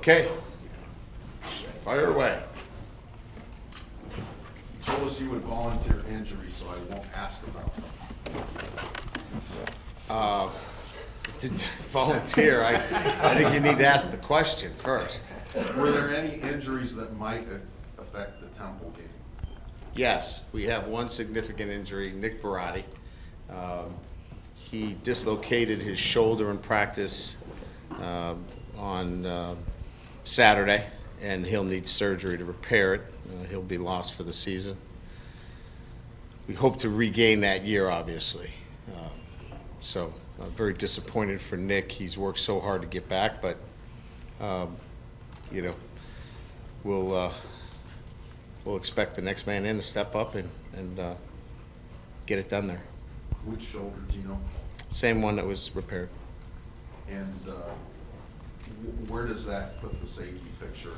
Okay, fire away. You told us you would volunteer injury, so I won't ask about them. To volunteer, I think you need to ask the question first. Were there any injuries that might affect the Temple game? Yes, we have one significant injury, Nick Barati. He dislocated his shoulder in practice on Saturday, and he'll need surgery to repair it. He'll be lost for the season. We hope to regain that year, obviously. So very disappointed for Nick. He's worked so hard to get back, but you know, we'll expect the next man in to step up and get it done there. Which shoulder, do you know? Same one that was repaired. And where does that put the safety picture?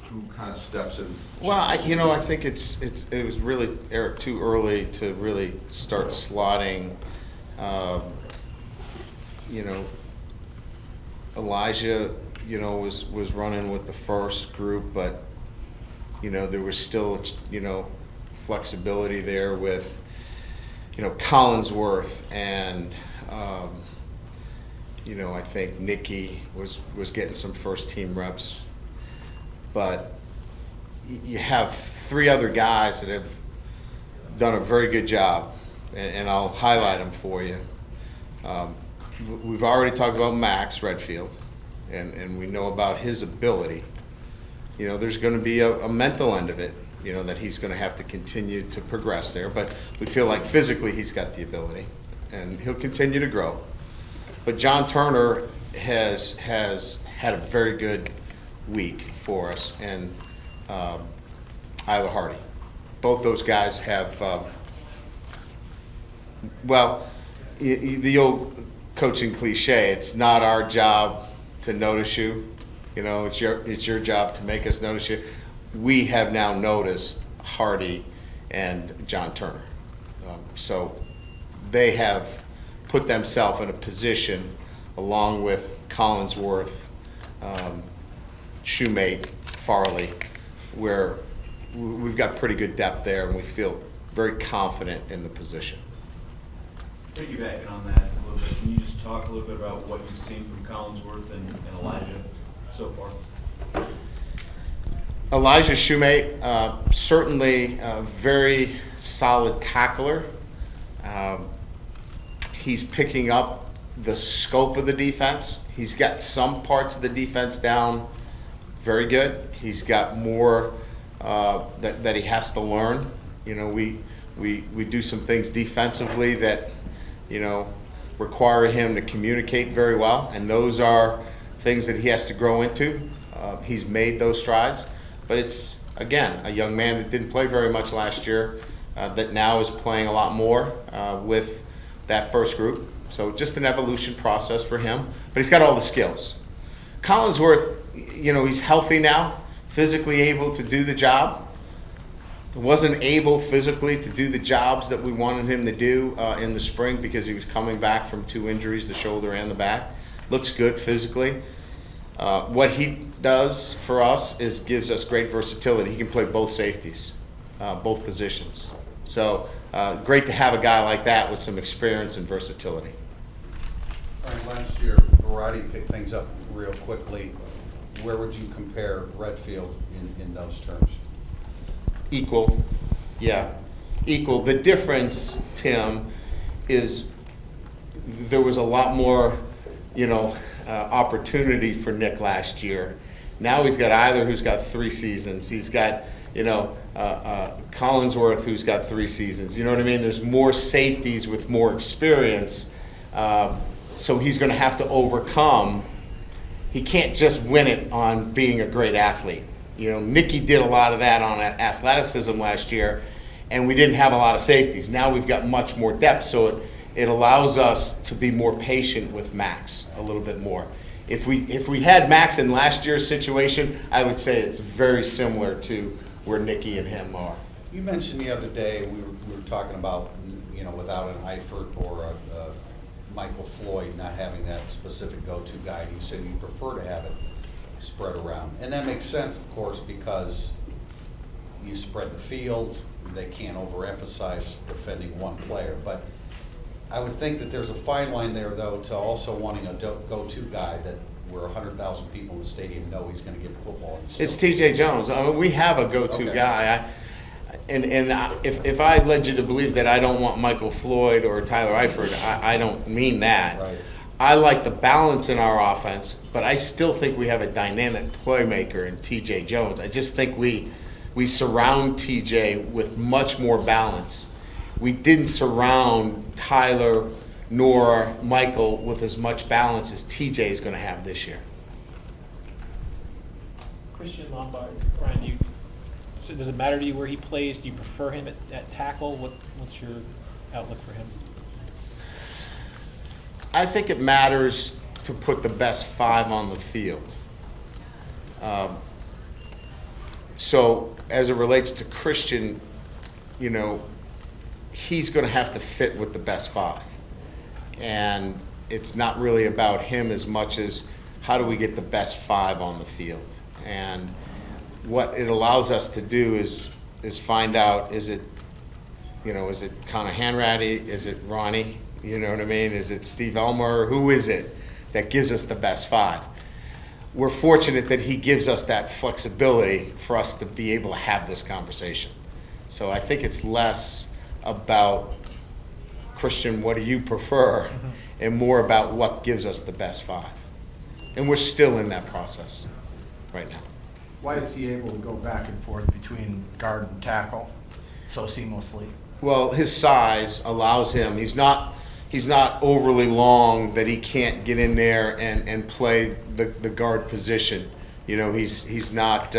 Who kind of steps in? Well, I think it was really, Eric, too early to really start slotting. Elijah, was running with the first group, but there was still flexibility there with Collinsworth and I think Nicky was getting some first team reps. But you have three other guys that have done a very good job, and I'll highlight them for you. We've already talked about Max Redfield, and we know about his ability. There's going to be a mental end of it, that he's going to have to continue to progress there. But we feel like physically he's got the ability, and he'll continue to grow. But John Turner has had a very good week for us, and Isla Hardy. Both those guys have, the old coaching cliche, it's not our job to notice you. It's your job to make us notice you. We have now noticed Hardy and John Turner. So they have put themselves in a position, along with Collinsworth, Shoemate, Farley, where we've got pretty good depth there, and we feel very confident in the position. Piggybacking on that a little bit, can you just talk a little bit about what you've seen from Collinsworth and Elijah so far? Elijah Shoemate, certainly a very solid tackler. He's picking up the scope of the defense. He's got some parts of the defense down very good. He's got more that he has to learn. We do some things defensively that require him to communicate very well, and those are things that he has to grow into. He's made those strides, but it's, again, a young man that didn't play very much last year that now is playing a lot more with that first group. So just an evolution process for him, but he's got all the skills. Collinsworth, he's healthy now, physically able to do the job. Wasn't able physically to do the jobs that we wanted him to do in the spring because he was coming back from two injuries, the shoulder and the back. Looks good physically. What he does for us is gives us great versatility. He can play both safeties, both positions. So great to have a guy like that with some experience and versatility. All right, last year, Barati picked things up real quickly. Where would you compare Redfield in those terms? Equal, yeah, equal. The difference, Tim, is there was a lot more, opportunity for Nick last year. Now he's got Eiler, who's got 3 seasons. He's got, Collinsworth, who's got 3 seasons. You know what I mean? There's more safeties with more experience, so he's going to have to overcome. He can't just win it on being a great athlete. Nicky did a lot of that on athleticism last year, and we didn't have a lot of safeties. Now we've got much more depth, so it allows us to be more patient with Max a little bit more. If we had Max in last year's situation, I would say it's very similar to where Nicky and him are. You mentioned the other day we were talking about without an Eifert or a Michael Floyd not having that specific go-to guy. You said you prefer to have it. spread around. And that makes sense, of course, because you spread the field, they can't overemphasize defending one player. But I would think that there's a fine line there, though, to also wanting a go-to guy that where 100,000 people in the stadium know he's going to get the football. It's T.J. Jones. I mean, we have a go-to Okay. guy. If I led you to believe that I don't want Michael Floyd or Tyler Eifert, I don't mean that. Right. I like the balance in our offense, but I still think we have a dynamic playmaker in T.J. Jones. I just think we surround T.J. with much more balance. We didn't surround Tyler nor Michael with as much balance as T.J. is going to have this year. Christian Lombard, Ryan, so does it matter to you where he plays? Do you prefer him at tackle? What's your outlook for him? I think it matters to put the best 5 on the field. So as it relates to Christian, you know, he's going to have to fit with the best 5. And it's not really about him as much as how do we get the best 5 on the field. And what it allows us to do is find out, is it Connor Hanratty? Is it Ronnie? You know what I mean? Is it Steve Elmer? Who is it that gives us the best 5? We're fortunate that he gives us that flexibility for us to be able to have this conversation. So I think it's less about, Christian, what do you prefer, and more about what gives us the best 5. And we're still in that process right now. Why is he able to go back and forth between guard and tackle so seamlessly? Well, his size allows him. He's not overly long that he can't get in there and play the guard position. You know, he's not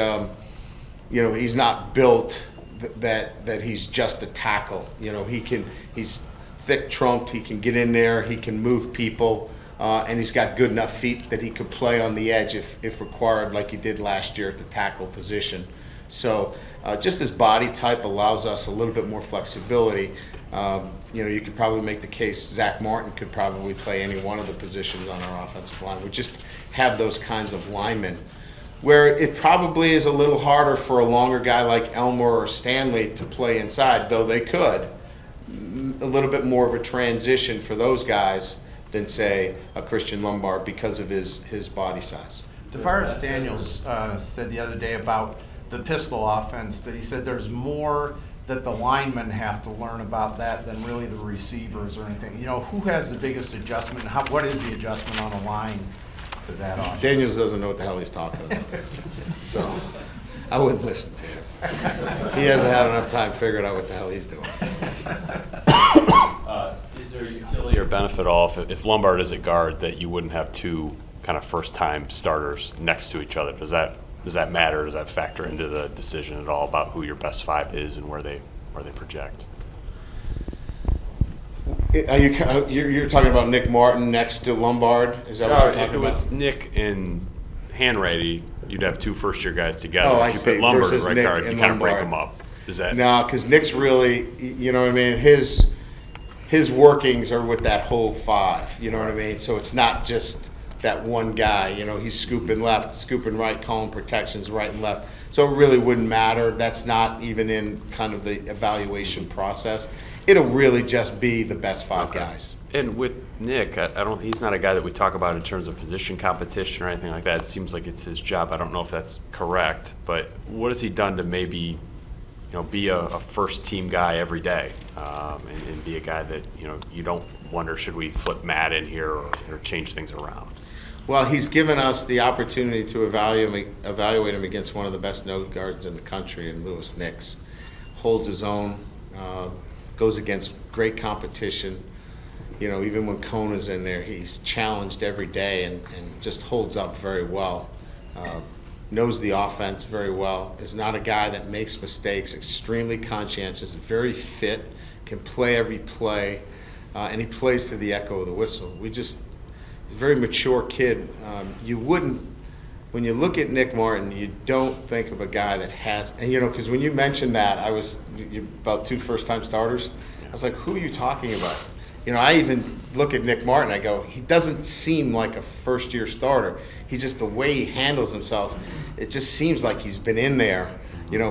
he's not built that he's just a tackle. You know, he's thick trunked. He can get in there. He can move people. And he's got good enough feet that he could play on the edge if required, like he did last year at the tackle position. So just his body type allows us a little bit more flexibility. You could probably make the case Zach Martin could probably play any one of the positions on our offensive line. We just have those kinds of linemen. Where it probably is a little harder for a longer guy like Elmer or Stanley to play inside, though they could. A little bit more of a transition for those guys than, say, a Christian Lombard because of his body size. DeForest Daniels said the other day about the pistol offense that he said there's more that the linemen have to learn about that than really the receivers or anything. You know, who has the biggest adjustment? What is the adjustment on the line to that offense? Daniels doesn't know what the hell he's talking about. So I wouldn't listen to him. He hasn't had enough time figuring out what the hell he's doing. Is there utility or benefit at all if Lombard is at guard that you wouldn't have 2 kind of first-time starters next to each other? Does that matter? Does that factor into the decision at all about who your best 5 is and where they project? You're talking about Nick Martin next to Lombard? Is that what you're talking if it about? was Nick and Hanratty, you'd have 2 first-year guys together. Oh, I if you see. put Lombard Versus at right Nick guard, you and kind of break Lombard. them up. Is that No, because Nick's really, you know what I mean, his workings are with that whole 5, you know what I mean? So it's not just that one guy, you know, he's scooping left, scooping right, calling protections right and left. So it really wouldn't matter. That's not even in kind of the evaluation process. It'll really just be the best 5 guys. And with Nick, he's not a guy that we talk about in terms of position competition or anything like that. It seems like it's his job. I don't know if that's correct, but what has he done to maybe, be a first team guy every day, and be a guy that, you don't wonder, should we flip Matt in here or change things around? Well, he's given us the opportunity to evaluate him against one of the best nose guards in the country in Lewis Nix. Holds his own, goes against great competition. Even when Kona's in there, he's challenged every day and just holds up very well. Knows the offense very well. Is not a guy that makes mistakes, extremely conscientious, very fit, can play every play, and he plays to the echo of the whistle. Very mature kid. You wouldn't, when you look at Nick Martin, you don't think of a guy that has, and because when you mentioned that, about 2 first-time starters, I was like, who are you talking about? I even look at Nick Martin, I go, he doesn't seem like a first-year starter. He's just the way he handles himself. It just seems like he's been in there,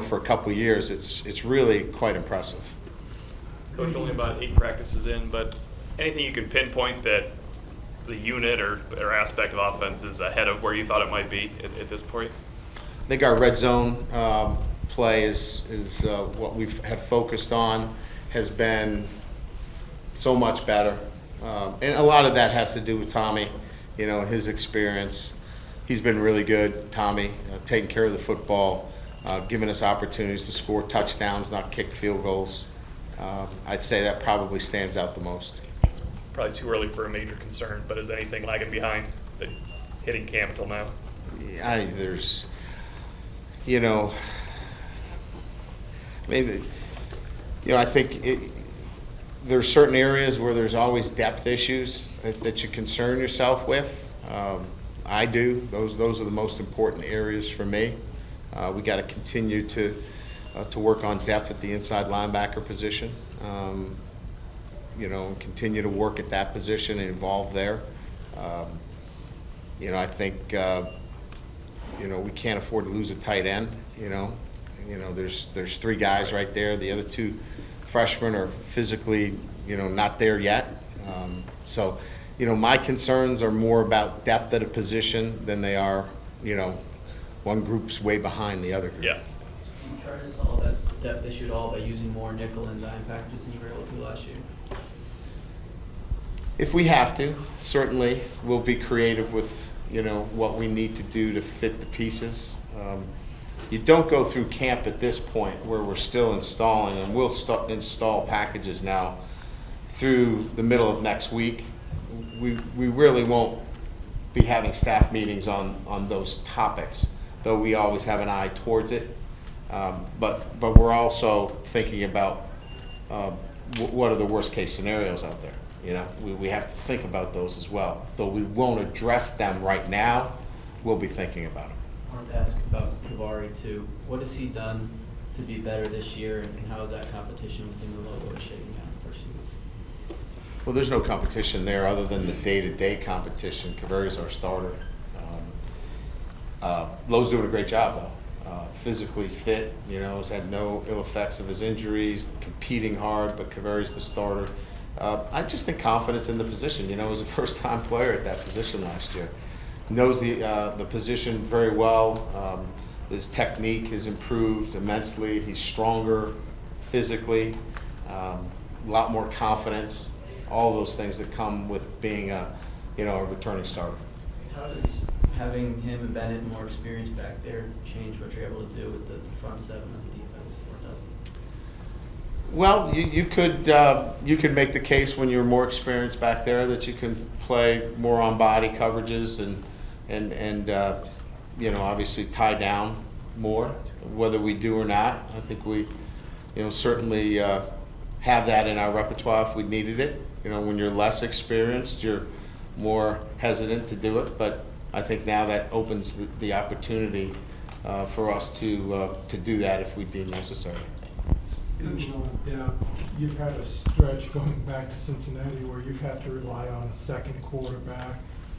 for a couple of years. It's really quite impressive. Coach, only about 8 practices in, but anything you can pinpoint that the unit or aspect of offense is ahead of where you thought it might be at this point? I think our red zone play is what we have focused on, has been so much better. And a lot of that has to do with Tommy, and his experience. He's been really good, Tommy, taking care of the football, giving us opportunities to score touchdowns, not kick field goals. I'd say that probably stands out the most. Probably too early for a major concern, but is anything lagging behind that hitting camp until now? There's, I think there's certain areas where there's always depth issues that you concern yourself with. I do. Those are the most important areas for me. We got to continue to work on depth at the inside linebacker position. And continue to work at that position and evolve there. I think we can't afford to lose a tight end. There's 3 guys right there. The other 2 freshmen are physically, not there yet. So, my concerns are more about depth at a position than they are, one group's way behind the other group. Yeah. Did you try to solve that depth issue at all by using more nickel and dime packages than you were able to last year? If we have to, certainly we'll be creative with, what we need to do to fit the pieces. You don't go through camp at this point where we're still installing, and we'll install packages now through the middle of next week. We really won't be having staff meetings on those topics, though we always have an eye towards it. But we're also thinking about what are the worst case scenarios out there. We have to think about those as well. Though we won't address them right now, we'll be thinking about them. I wanted to ask about Kavari too. What has he done to be better this year, and how is that competition within the logo shaping out the first 2 weeks? Well, there's no competition there other than the day-to-day competition. Kaveri's our starter. Lowe's doing a great job, though. Physically fit, has had no ill effects of his injuries, competing hard, but Kaveri's the starter. I just think confidence in the position. He was a first-time player at that position last year. Knows the position very well. His technique has improved immensely. He's stronger physically, a lot more confidence. All those things that come with being a returning starter. How does having him and Bennett more experience back there change what you're able to do with the front 7 of the defense, or doesn't? Well, you could make the case when you're more experienced back there that you can play more on body coverages and obviously tie down more. Whether we do or not, I think we certainly have that in our repertoire if we needed it. When you're less experienced, you're more hesitant to do it, but I think now that opens the opportunity for us to do that if we deem necessary. Yeah, you've had a stretch going back to Cincinnati where you've had to rely on a second quarterback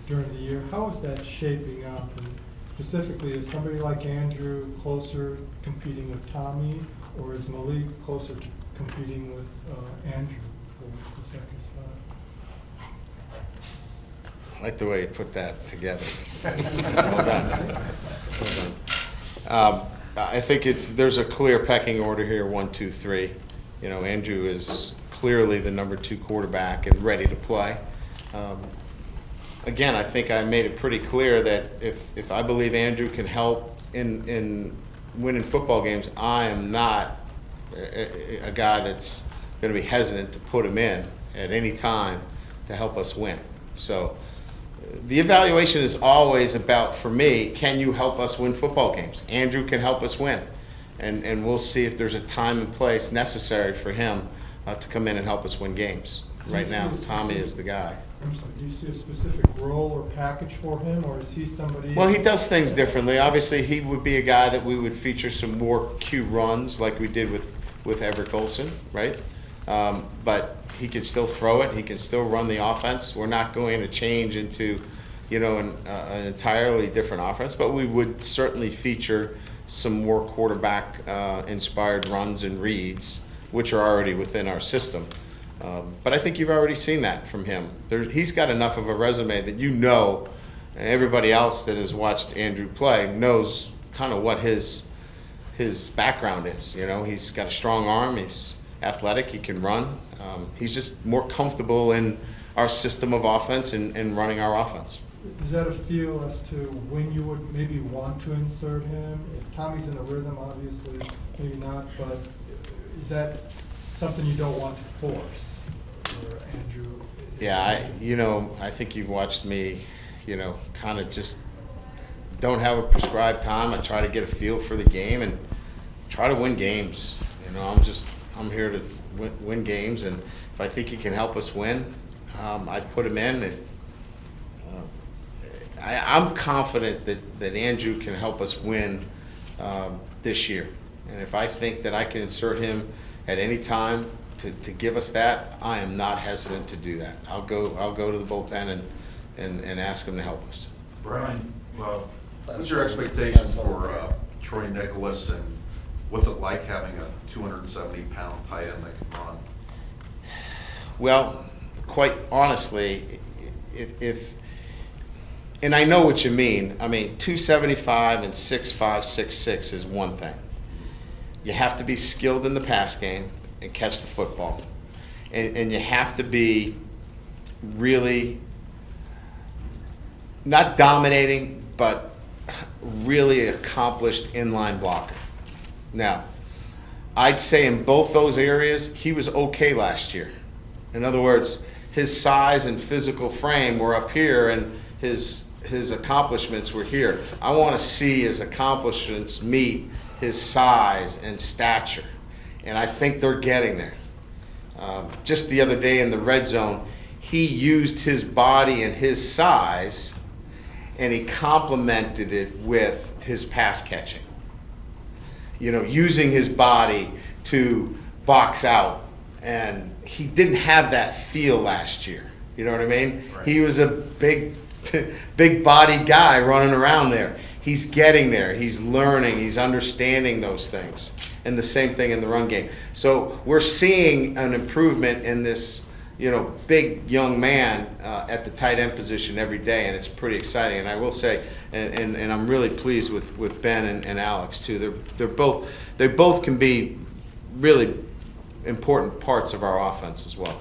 during the year. How is that shaping up? And specifically, is somebody like Andrew closer competing with Tommy, or is Malik closer to competing with Andrew for the second spot? I like the way you put that together. Well done. Well done. I think there's a clear pecking order here, 1, 2, 3. Andrew is clearly the number 2 quarterback and ready to play. Again, I think I made it pretty clear that if I believe Andrew can help in winning football games, I am not a guy that's going to be hesitant to put him in at any time to help us win. So the evaluation is always about, for me, can you help us win football games? Andrew can help us win. And we'll see if there's a time and place necessary for him to come in and help us win games. Right now, Tommy is the guy. I'm sorry, do you see a specific role or package for him, or is he somebody? Well, he does things differently. Obviously, he would be a guy that we would feature some more Q runs like we did with Everett Golson, right? but he can still throw it. He can still run the offense. We're not going to change into, an entirely different offense, but we would certainly feature some more quarterback inspired runs and reads, which are already within our system. But I think you've already seen that from him. He's got enough of a resume that everybody else that has watched Andrew play knows kind of what his background is. He's got a strong arm. He's athletic. He can run. He's just more comfortable in our system of offense and running our offense. Is that a feel as to when you would maybe want to insert him? If Tommy's in a rhythm, obviously, maybe not, but is that something you don't want to force? Or Andrew? Yeah, I think you've watched me, kind of just don't have a prescribed time. I try to get a feel for the game and try to win games. I'm here to win games, and if I think he can help us win, I'd put him in. I'm confident that Andrew can help us win this year. And if I think that I can insert him at any time to give us that, I am not hesitant to do that. I'll go to the bullpen and ask him to help us. Brian, what's your expectations for Troy Nicholas, and what's it like having a 270-pound tight end that can run? Well, quite honestly, and I know what you mean. 275 and 6'5", 6'6" is one thing. You have to be skilled in the pass game and catch the football. And you have to be really not dominating, but really accomplished inline blocker. Now, I'd say in both those areas, he was okay last year. In other words, his size and physical frame were up here, and his accomplishments were here. I want to see his accomplishments meet his size and stature, and I think they're getting there. Just the other day in the red zone, he used his body and his size, and he complemented it with his pass catching. Using his body to box out, and he didn't have that feel last year. You know what I mean? Right. He was a big body guy running around there. He's getting there. He's learning. He's understanding those things. And the same thing in the run game. So we're seeing an improvement in this, big young man at the tight end position every day, and it's pretty exciting. And I will say, and I'm really pleased with Ben and Alex too. They both can be really important parts of our offense as well.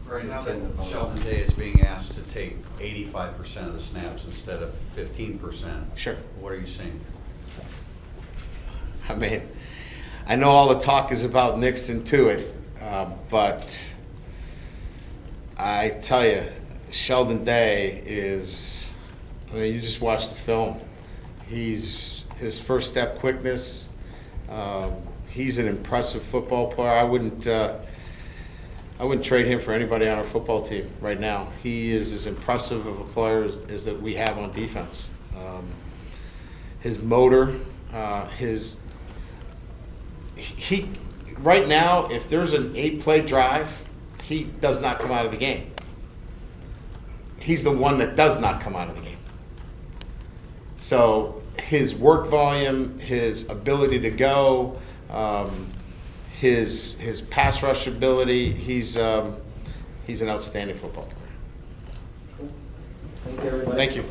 Right now that Sheldon Day is being asked to take 85% of the snaps instead of 15%. Sure. What are you seeing? I know all the talk is about Nixon to it, but I tell you, Sheldon Day is, you just watch the film. His first step quickness, he's an impressive football player. I wouldn't trade him for anybody on our football team right now. He is as impressive of a player as that we have on defense. His motor, he right now, if there's an 8-play drive, he does not come out of the game. He's the one that does not come out of the game. So his work volume, his ability to go, his pass rush ability, he's an outstanding football player. Cool. Thank you, everybody. Thank you.